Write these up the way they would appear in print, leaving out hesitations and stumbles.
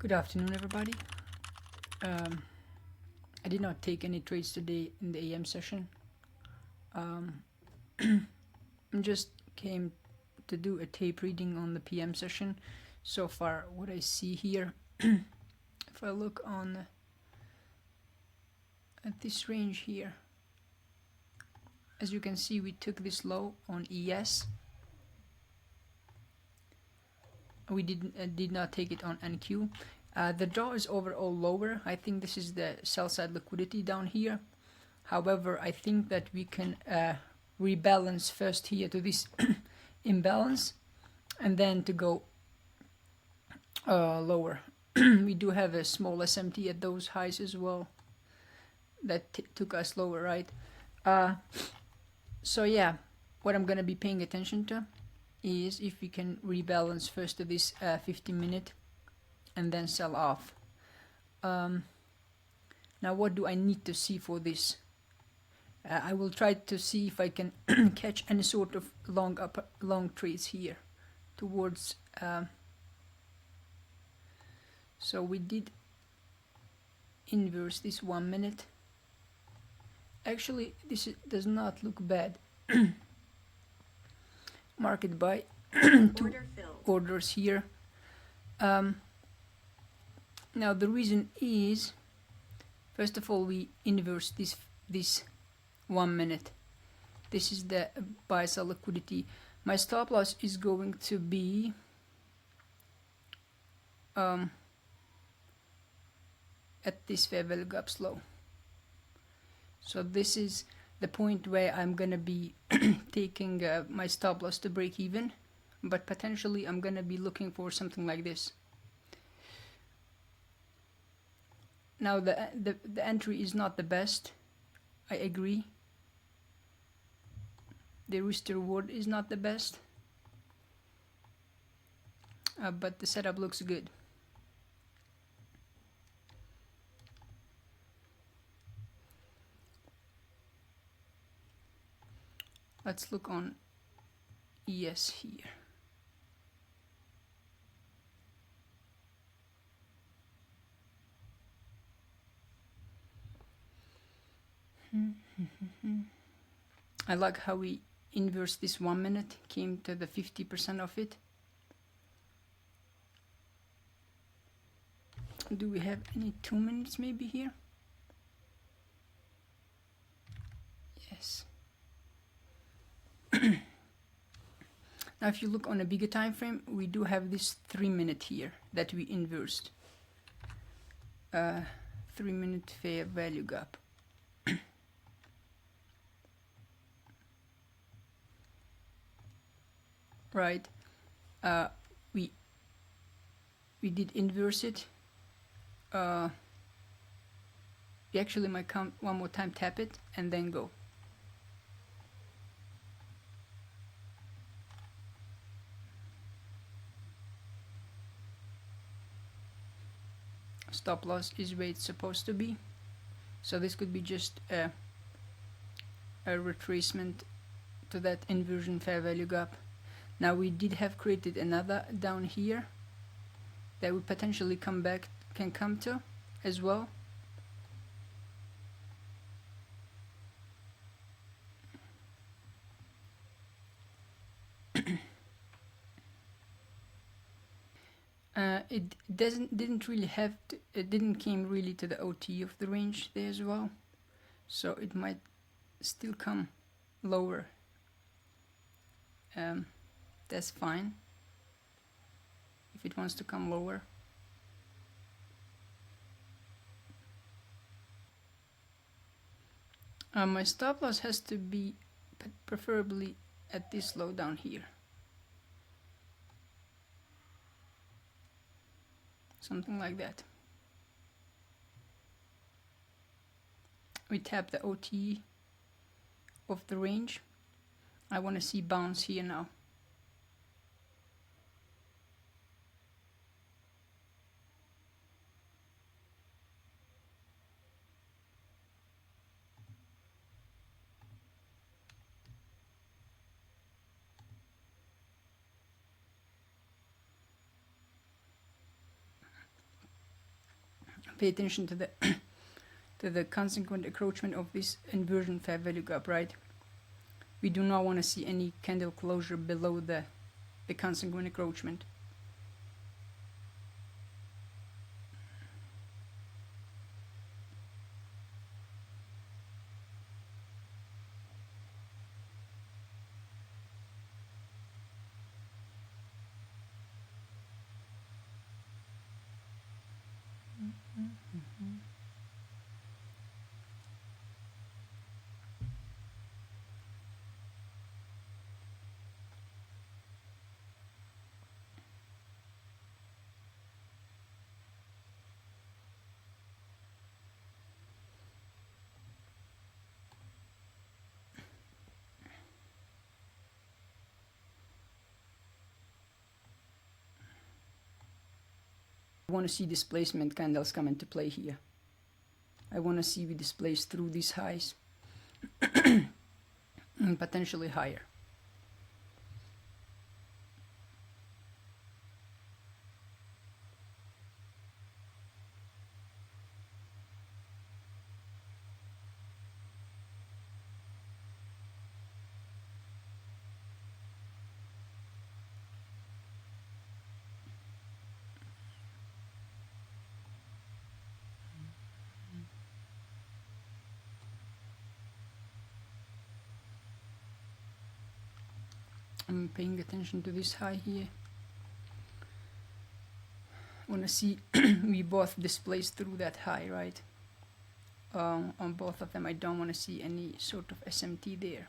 Good afternoon, everybody. I did not take any trades today in the AM session. I just came to do a tape reading on the PM session. So far, what I see here, if I look on at this range here, as you can see, we took this low on ES. We did not take it on NQ. The draw is overall lower. I think this is the sell side liquidity down here. However, I think that we can rebalance first here to this imbalance and then to go lower. We do have a small SMT at those highs as well that took us lower, right? So yeah, what I'm gonna be paying attention to is if we can rebalance first to this 50-minute and then sell off. Now what do I need to see for this? I will try to see if I can catch any sort of long trades here towards so we did inverse this 1 minute. Actually, this does not look bad. Market buy two orders here. Now the reason is, first of all, we inverse this 1 minute. This is the buy sell liquidity. My stop loss is going to be at this fair value gap low. So this is the point where I'm gonna be taking my stop loss to break even, but potentially I'm gonna be looking for something like this. Now the entry is not the best, I agree. The risk to reward is not the best, but the setup looks good. Let's look on ES here. I like how we inverse this 1 minute, came to the 50% of it. Do we have any 2 minutes maybe here? Yes. Now if you look on a bigger time frame, we do have this 3 minute here that we inversed. 3 minute fair value gap. Right, we did inverse it. We actually might count one more time, tap it, and then go. Stop loss is where it's supposed to be. So this could be just a retracement to that inversion fair value gap. Now we did have created another down here that we potentially can come to as well. It didn't really have to, it didn't came really to the OT of the range there as well, so it might still come lower. That's fine if it wants to come lower. My stop loss has to be preferably at this low down here. Something like that. We tap the OT of the range. I want to see bounce here now. pay attention to the to the consequent encroachment of this inversion fair value gap, right? We do not want to see any candle closure below the consequent encroachment. I want to see displacement candles come into play here. I want to see we displace through these highs and potentially higher. I'm paying attention to this high here. I want to see we both displace through that high, right? On both of them, I don't want to see any sort of SMT there.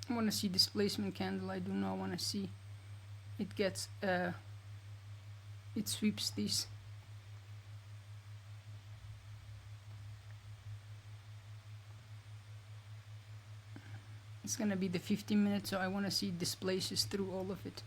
I want to see displacement candle. I do not want to see it gets it sweeps this. It's gonna be the 15 minutes, so I want to see it displaces through all of it.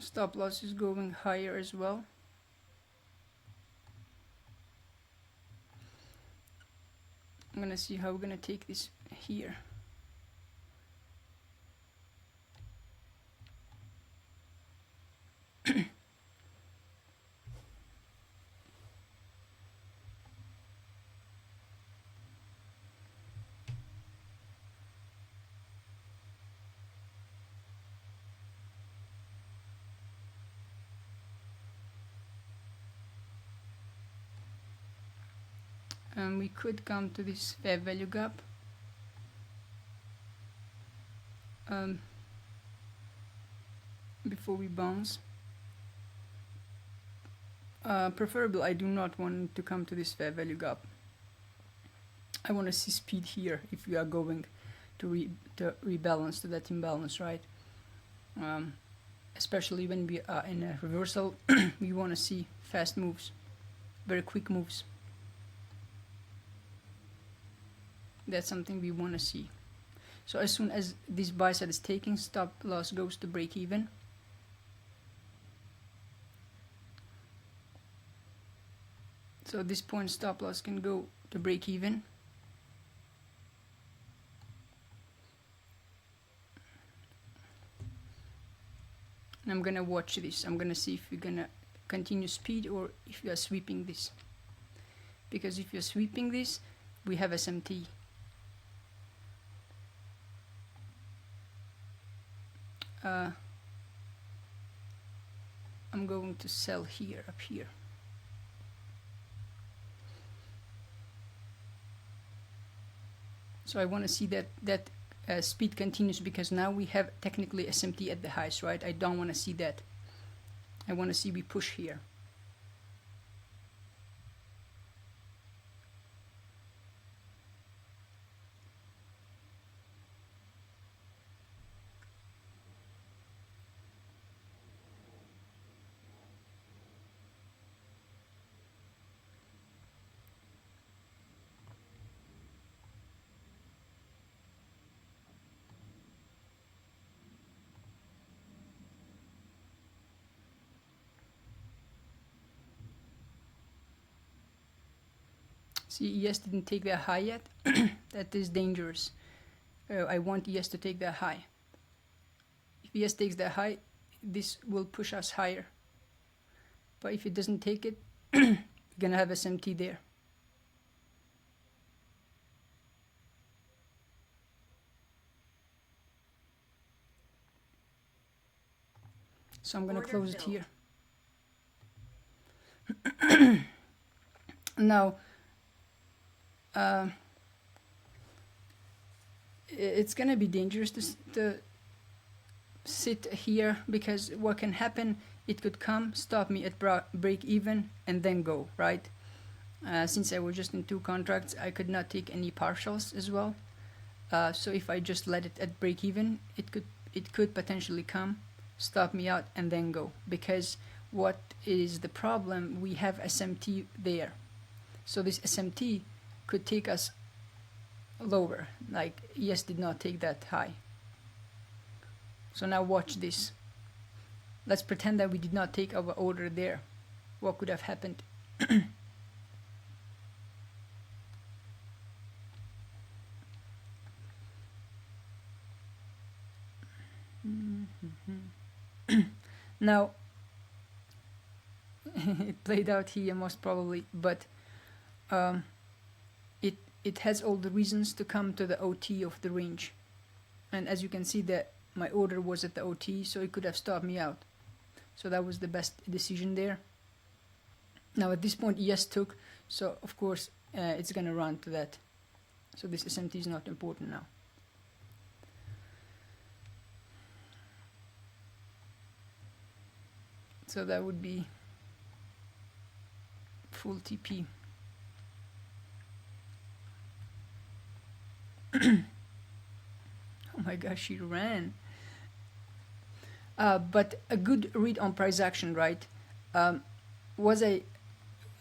Stop loss is going higher as well. I'm gonna see how we're gonna take this here. And we could come to this fair value gap. Before we bounce. Preferably, I do not want to come to this fair value gap. I want to see speed here if we are going to rebalance to that imbalance, right? Especially when we are in a reversal, we want to see fast moves, very quick moves. That's something we want to see. So as soon as this buy side is taking, stop loss goes to break even. So at this point, stop loss can go to break even. I'm gonna watch this. I'm gonna see if we're gonna continue speed or if we are sweeping this. Because if you're sweeping this, we have SMT. I'm going to sell here, up here. So I want to see that speed continues, because now we have technically SMT at the highs, right? I don't want to see that. I want to see we push here. See, ES didn't take that high yet. That is dangerous. I want ES to take that high. If ES takes that high, this will push us higher. But if it doesn't take it, we're gonna have SMT there. So I'm gonna close it here. Now, it's gonna be dangerous to sit here, because what can happen, it could come, stop me at break even, and then go, right? Since I was just in 2 contracts, I could not take any partials as well. So if I just let it at break even, it could potentially come, stop me out, and then go. Because what is the problem? We have SMT there. So this SMT could take us lower. Like, ES did not take that high. So now watch this. Let's pretend that we did not take our order there. What could have happened? Now, it played out here most probably, but it has all the reasons to come to the OT of the range. And as you can see, that my order was at the OT, so it could have stopped me out. So that was the best decision there. Now at this point, ES took, so of course it's gonna run to that. So this SMT is not important now. So that would be full TP. Oh my gosh, she ran. But a good read on price action, right? Am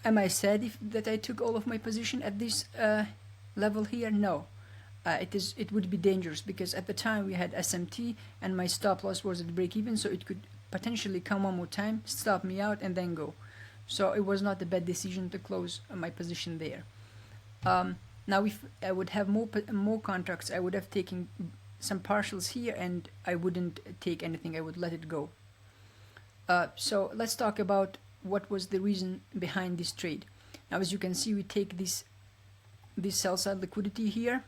I sad that I took all of my position at this level here? No. It would be dangerous, because at the time we had SMT and my stop loss was at break even, so it could potentially come one more time, stop me out, and then go. So it was not a bad decision to close my position there. Now if I would have more contracts, I would have taken some partials here, and I wouldn't take anything. I would let it go. So let's talk about what was the reason behind this trade. Now as you can see, we take this sell side liquidity here,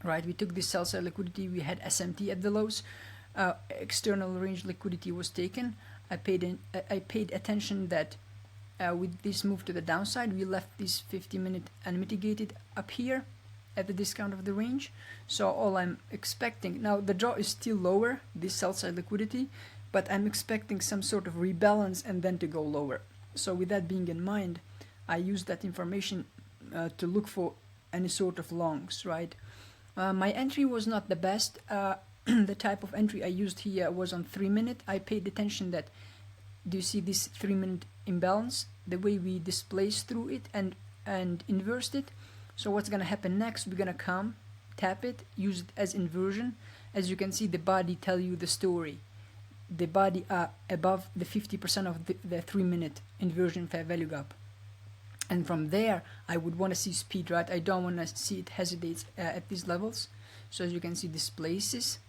right? We took this sell side liquidity. We had SMT at the lows. External range liquidity was taken. I paid attention that with this move to the downside, we left this 50-minute unmitigated up here at the discount of the range. So all I'm expecting now, the draw is still lower, this sell side liquidity, but I'm expecting some sort of rebalance and then to go lower. So with that being in mind, I use that information to look for any sort of longs, right? My entry was not the best. The type of entry I used here was on 3-minute. I paid attention that, do you see this 3-minute imbalance? The way we displaced through it and inversed it. So what's gonna happen next? We're gonna come, tap it, use it as inversion. As you can see, the body tell you the story. The body are above the 50% of the 3-minute inversion fair value gap. And from there, I would want to see speed, right? I don't want to see it hesitate at these levels. So as you can see, displaces.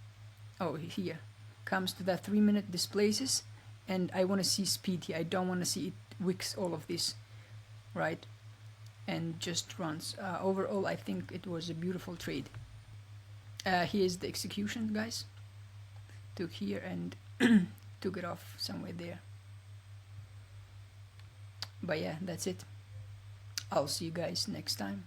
Oh, here, comes to that 3 minute displaces, and I want to see speed here. I don't want to see it wicks all of this, right, and just runs. Overall, I think it was a beautiful trade. Here's the execution, guys. Took here and took it off somewhere there. But yeah, that's it. I'll see you guys next time.